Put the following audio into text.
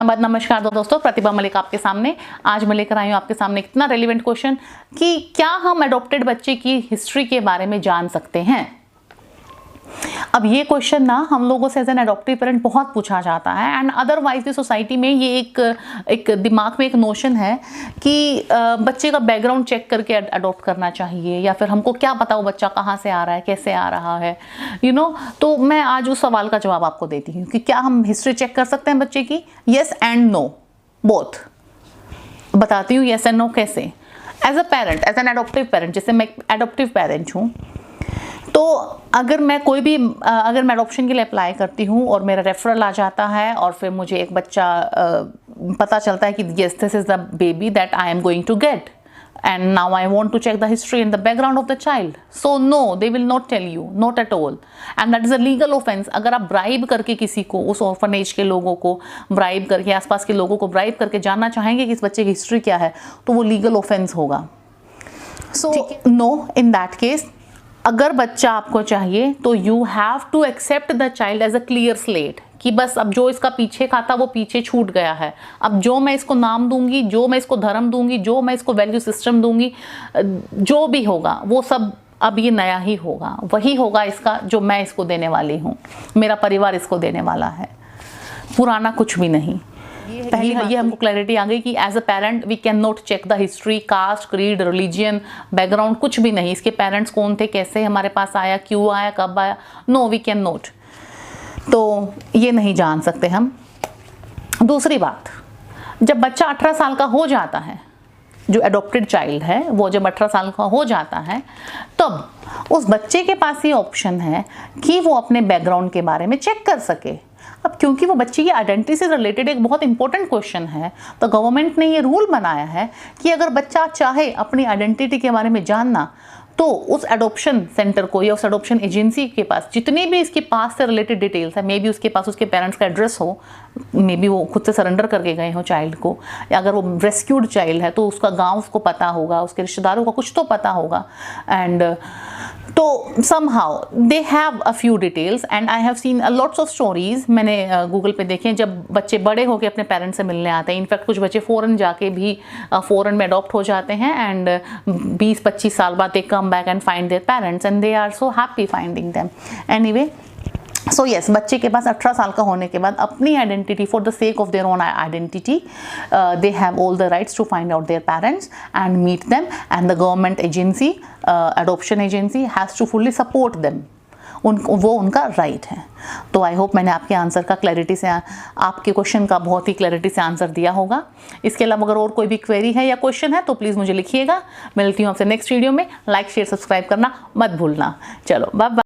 नमस्कार दोस्तों, प्रतिभा मलिक आपके सामने। आज मैं लेकर आई हूँ आपके सामने इतना रेलिवेंट क्वेश्चन कि क्या हम अडॉप्टेड बच्चे की हिस्ट्री के बारे में जान सकते हैं। अब ये क्वेश्चन ना हम लोगों से एज एन अडॉप्टिव पेरेंट बहुत पूछा जाता है एंड अदरवाइज भी सोसाइटी में ये एक दिमाग में एक नोशन है कि बच्चे का बैकग्राउंड चेक करके अडॉप्ट करना चाहिए, या फिर हमको क्या पता वो बच्चा कहाँ से आ रहा है, कैसे आ रहा है, तो मैं आज उस सवाल का जवाब आपको देती हूँ कि क्या हम हिस्ट्री चेक कर सकते हैं बच्चे की। येस एंड नो बोथ बताती हूँ, येस एंड नो कैसे। As a parent, as an adoptive parent, जैसे मैं अडॉप्टिव पेरेंट हूँ, तो अगर मैं अडॉप्शन के लिए अप्लाई करती हूँ और मेरा रेफरल आ जाता है और फिर मुझे एक बच्चा पता चलता है कि yes this is the baby that I am going to get and now I want to check the history in the background of the child, so no they will not tell you, not at all, and that is a legal offence. अगर आप bribe करके किसी को, उस orphanage के लोगों को bribe करके, आसपास के लोगों को ब्राइब करके जानना चाहेंगे कि इस बच्चे की हिस्ट्री क्या है, तो वो लीगल ऑफेंस होगा। So no, in that case अगर बच्चा आपको चाहिए तो you have to accept the child as a clear slate, कि बस अब जो इसका पीछे का था वो पीछे छूट गया है। अब जो मैं इसको नाम दूंगी, जो मैं इसको धर्म दूंगी, जो मैं इसको वैल्यू सिस्टम दूंगी, जो भी होगा वो सब अब ये नया ही होगा, वही होगा इसका जो मैं इसको देने वाली हूँ, मेरा परिवार इसको देने वाला है, पुराना कुछ भी नहीं। ये हमको क्लैरिटी आ गई कि as a parent we can not check the history, caste, creed, religion, background, कुछ भी नहीं, इसके पेरेंट्स कौन थे, कैसे हमारे पास आया, क्यों आया, कब आया, नो वी कैन नॉट। तो ये नहीं जान सकते हम। दूसरी बात, जब बच्चा 18 साल का हो जाता है, जो एडॉप्टेड चाइल्ड है वो जब 18 साल का हो जाता है, तब उस बच्चे के पास ये ऑप्शन है कि वो अपने बैकग्राउंड के बारे में चेक कर सके। अब क्योंकि वो बच्चे की आइडेंटिटी से रिलेटेड एक बहुत इंपॉर्टेंट क्वेश्चन है, तो गवर्नमेंट ने ये रूल बनाया है कि अगर बच्चा चाहे अपनी आइडेंटिटी के बारे में जानना, तो उस एडॉप्शन सेंटर को या उस एडॉप्शन एजेंसी के पास जितनी भी इसके पास से रिलेटेड डिटेल्स है, मे बी उसके पास उसके पेरेंट्स का एड्रेस हो, मे बी वो खुद से सरेंडर करके गए हो चाइल्ड को, या अगर वो रेस्क्यूड चाइल्ड है तो उसका गांव उसको पता होगा, उसके रिश्तेदारों का कुछ तो पता होगा, एंड तो somehow they have a few details and I have seen lots of stories। मैंने गूगल पे देखे जब बच्चे बड़े होकर अपने पेरेंट्स से मिलने आते हैं, इनफैक्ट कुछ बच्चे फ़ॉरेन जाके भी फ़ॉरेन में अडॉप्ट हो जाते हैं एंड 20-25 साल बाद they come back and find their parents and they are so happy finding them. Anyway, so yes, बच्चे के पास 18 साल का होने के बाद अपनी identity, for the sake of their own identity, they have all the rights to find out their parents and meet them, and the government agency, adoption agency has to fully support them. वो उनका right है। तो I hope मैंने आपके answer का clarity से, आपके question का बहुत ही क्लैरिटी से आंसर दिया होगा। इसके अलावा अगर और कोई भी क्वेरी है या क्वेश्चन है तो प्लीज़ मुझे लिखिएगा। मिलती हूँ आपसे नेक्स्ट वीडियो में। लाइक, शेयर, सब्सक्राइब करना मत भूलना। चलो बाय बाय।